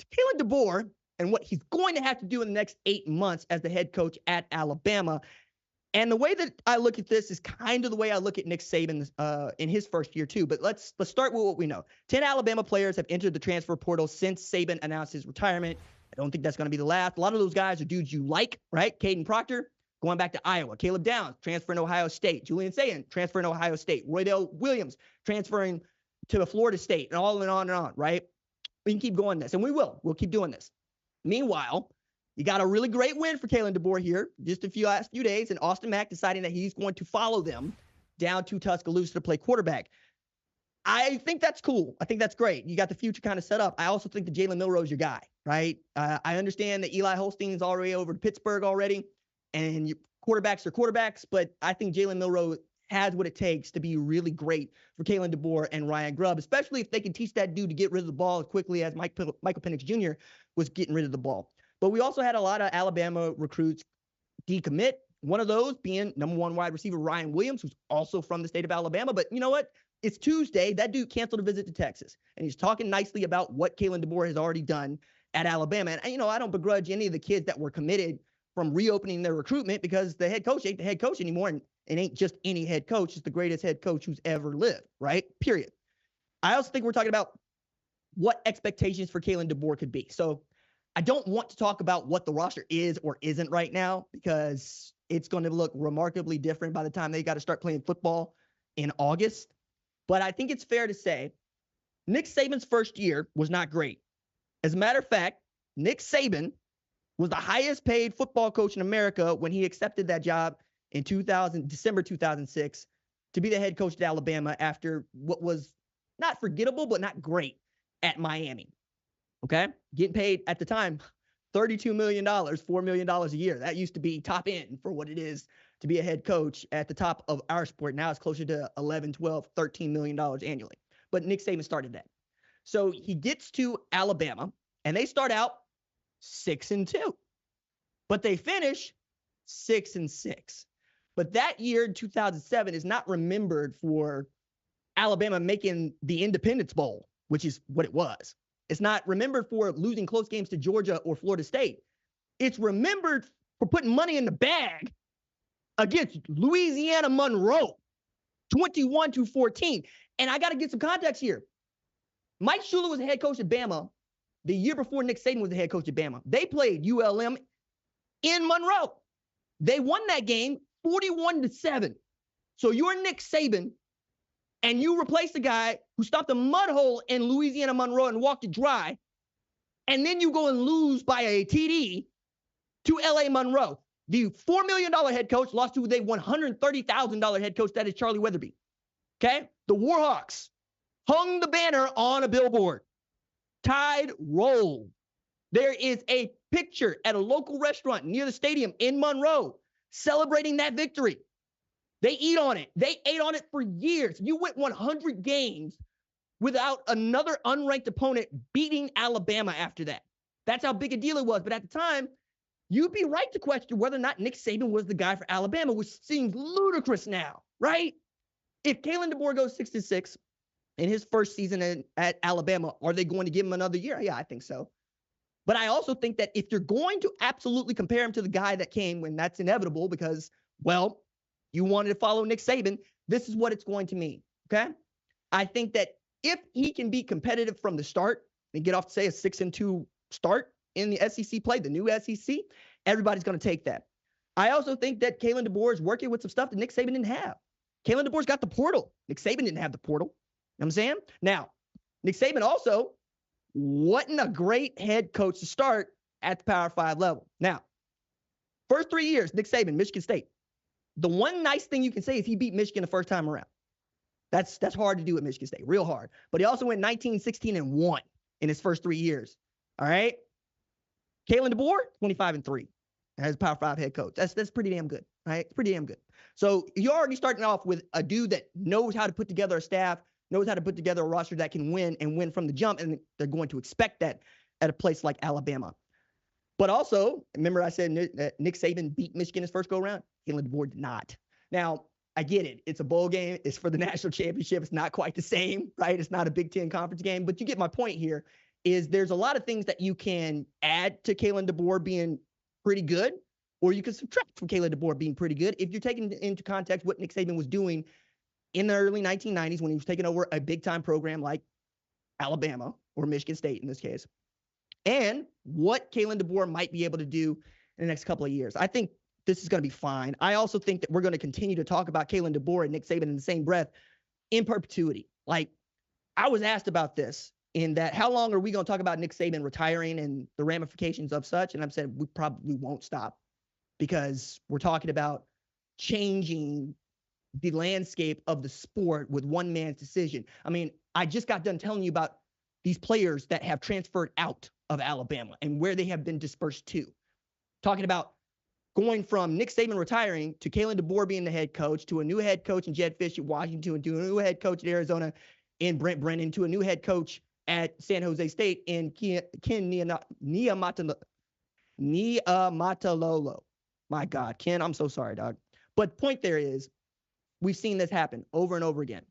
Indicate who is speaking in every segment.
Speaker 1: Kalen DeBoer and what he's going to have to do in the next 8 months as the head coach at Alabama. And the way that I look at this is kind of the way I look at Nick Saban in his first year too. But let's start with what we know. 10 Alabama players have entered the transfer portal since Saban announced his retirement. I don't think that's going to be the last. A lot of those guys are dudes you like, right? Caden Proctor, going back to Iowa. Caleb Downs, transferring to Ohio State. Julian Sayin, transferring to Ohio State. Roydell Williams, transferring to Florida State, and on and on and on, right? We can keep going this, and we will. We'll keep doing this. Meanwhile, you got a really great win for Kalen DeBoer here, just last few days, and Austin Mack deciding that he's going to follow them down to Tuscaloosa to play quarterback. I think that's cool. I think that's great. You got the future kind of set up. I also think that Jalen Milroe's your guy, right? I understand that Eli Holstein's already over to Pittsburgh already, and quarterbacks are quarterbacks, but I think Jalen Milroe has what it takes to be really great for Kalen DeBoer and Ryan Grubb, especially if they can teach that dude to get rid of the ball as quickly as Michael Penix Jr. was getting rid of the ball. But we also had a lot of Alabama recruits decommit, one of those being number 1 wide receiver Ryan Williams, who's also from the state of Alabama. But you know what? It's Tuesday. That dude canceled a visit to Texas, and he's talking nicely about what Kalen DeBoer has already done at Alabama. And, you know, I don't begrudge any of the kids that were committed from reopening their recruitment, because the head coach ain't the head coach anymore, and it ain't just any head coach. It's the greatest head coach who's ever lived, right? Period. I also think we're talking about what expectations for Kalen DeBoer could be. So I don't want to talk about what the roster is or isn't right now, because it's going to look remarkably different by the time they got to start playing football in August. But I think it's fair to say Nick Saban's first year was not great. As a matter of fact, Nick Saban was the highest paid football coach in America when he accepted that job in December 2006 to be the head coach at Alabama after what was not forgettable, but not great at Miami. Okay? Getting paid at the time $32 million, $4 million a year. That used to be top end for what it is to be a head coach at the top of our sport. Now it's closer to $11, $12, $13 million annually. But Nick Saban started that. So he gets to Alabama, and they start out 6-2, but they finish 6-6. But that year in 2007 is not remembered for Alabama making the Independence Bowl, which is what it was. It's not remembered for losing close games to Georgia or Florida State. It's remembered for putting money in the bag against Louisiana Monroe, 21-14. And I got to get some context here. Mike Shula was the head coach at Bama the year before Nick Saban was the head coach at Bama. They played ULM in Monroe. They won that game 41-7. So you're Nick Saban, and you replace the guy who stopped a mud hole in Louisiana Monroe and walked it dry, and then you go and lose by a TD to LA Monroe. The $4 million head coach lost to the $130,000 head coach, that is Charlie Weatherby. Okay? The Warhawks hung the banner on a billboard. Tide rolled. There is a picture at a local restaurant near the stadium in Monroe celebrating that victory. They eat on it. They ate on it for years. You went 100 games without another unranked opponent beating Alabama after that. That's how big a deal it was. But at the time, you'd be right to question whether or not Nick Saban was the guy for Alabama, which seems ludicrous now, right? If Kalen DeBoer goes 6-6 in his first season at Alabama, are they going to give him another year? Yeah, I think so. But I also think that if you're going to absolutely compare him to the guy that came, when that's inevitable because, well, you wanted to follow Nick Saban, this is what it's going to mean, okay? I think that if he can be competitive from the start and get off to, say, a 6-2 start in the SEC play, the new SEC, everybody's going to take that. I also think that Kalen DeBoer is working with some stuff that Nick Saban didn't have. Kalen DeBoer's got the portal. Nick Saban didn't have the portal. You know what I'm saying? Now, Nick Saban also wasn't a great head coach to start at the Power 5 level. Now, first 3 years, Nick Saban, Michigan State. The one nice thing you can say is he beat Michigan the first time around. That's hard to do at Michigan State, real hard. But he also went 19-16-1 in his first 3 years. All right? Kalen DeBoer, 25-3 as a Power 5 head coach. That's pretty damn good, right? It's pretty damn good. So you're already starting off with a dude that knows how to put together a staff, knows how to put together a roster that can win and win from the jump, and they're going to expect that at a place like Alabama. But also, remember I said Nick Saban beat Michigan his first go-around? Kalen DeBoer did not. Now, I get it. It's a bowl game. It's for the national championship. It's not quite the same, right? It's not a Big Ten conference game. But you get my point here is there's a lot of things that you can add to Kalen DeBoer being pretty good, or you can subtract from Kalen DeBoer being pretty good if you're taking into context what Nick Saban was doing in the early 1990s when he was taking over a big-time program like Alabama or Michigan State in this case, and what Kalen DeBoer might be able to do in the next couple of years. I think this is going to be fine. I also think that we're going to continue to talk about Kalen DeBoer and Nick Saban in the same breath in perpetuity. Like, I was asked about this in that, how long are we going to talk about Nick Saban retiring and the ramifications of such? And I've said we probably won't stop, because we're talking about changing the landscape of the sport with one man's decision. I mean, I just got done telling you about these players that have transferred out of Alabama and where they have been dispersed to. Talking about going from Nick Saban retiring to Kalen DeBoer being the head coach, to a new head coach in Jed Fish at Washington, to a new head coach at Arizona in Brent Brennan, to a new head coach at San Jose State in Ken Niumatalolo. My God, Ken, I'm so sorry, dog. But point there is, we've seen this happen over and over again.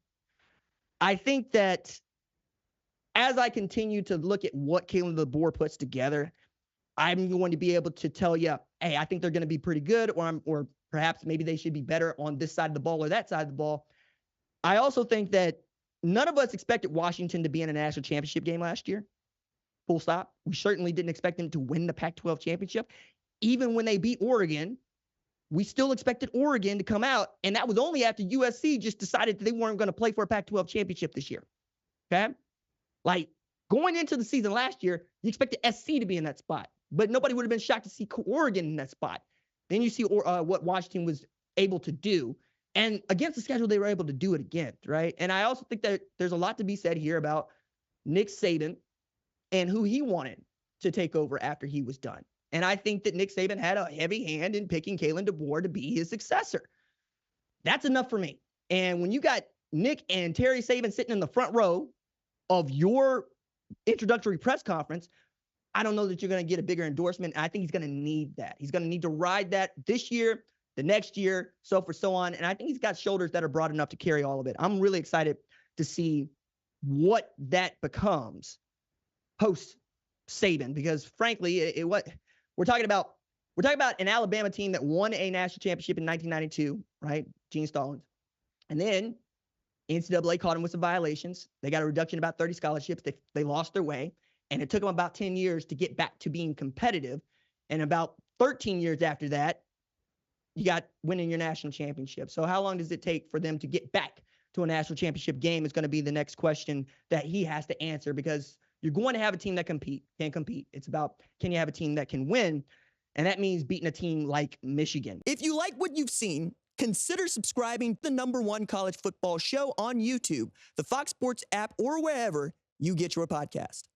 Speaker 1: I think that as I continue to look at what Kalen DeBoer puts together, I'm going to be able to tell you, hey, I think they're going to be pretty good, or perhaps maybe they should be better on this side of the ball or that side of the ball. I also think that none of us expected Washington to be in a national championship game last year. Full stop. We certainly didn't expect them to win the Pac-12 championship. Even when they beat Oregon, we still expected Oregon to come out, and that was only after USC just decided that they weren't going to play for a Pac-12 championship this year. Okay? Like, going into the season last year, you expected SC to be in that spot, but nobody would have been shocked to see Oregon in that spot. Then you see what Washington was able to do, and against the schedule, they were able to do it again, right? And I also think that there's a lot to be said here about Nick Saban and who he wanted to take over after he was done. And I think that Nick Saban had a heavy hand in picking Kalen DeBoer to be his successor. That's enough for me. And when you got Nick and Terry Saban sitting in the front row of your introductory press conference, I don't know that you're going to get a bigger endorsement. I think he's going to need that. He's going to need to ride that this year, the next year, so forth, so on. And I think he's got shoulders that are broad enough to carry all of it. I'm really excited to see what that becomes post Saban, because frankly, what we're talking about an Alabama team that won a national championship in 1992, right? Gene Stallings. And then NCAA caught them with some violations. They got a reduction of about 30 scholarships. They lost their way. And it took them about 10 years to get back to being competitive. And about 13 years after that, you got winning your national championship. So how long does it take for them to get back to a national championship game is going to be the next question that he has to answer, because you're going to have a team that can compete. It's about, can you have a team that can win? And that means beating a team like Michigan.
Speaker 2: If you like what you've seen, consider subscribing to the #1 college football show on YouTube, the Fox Sports app, or wherever you get your podcast.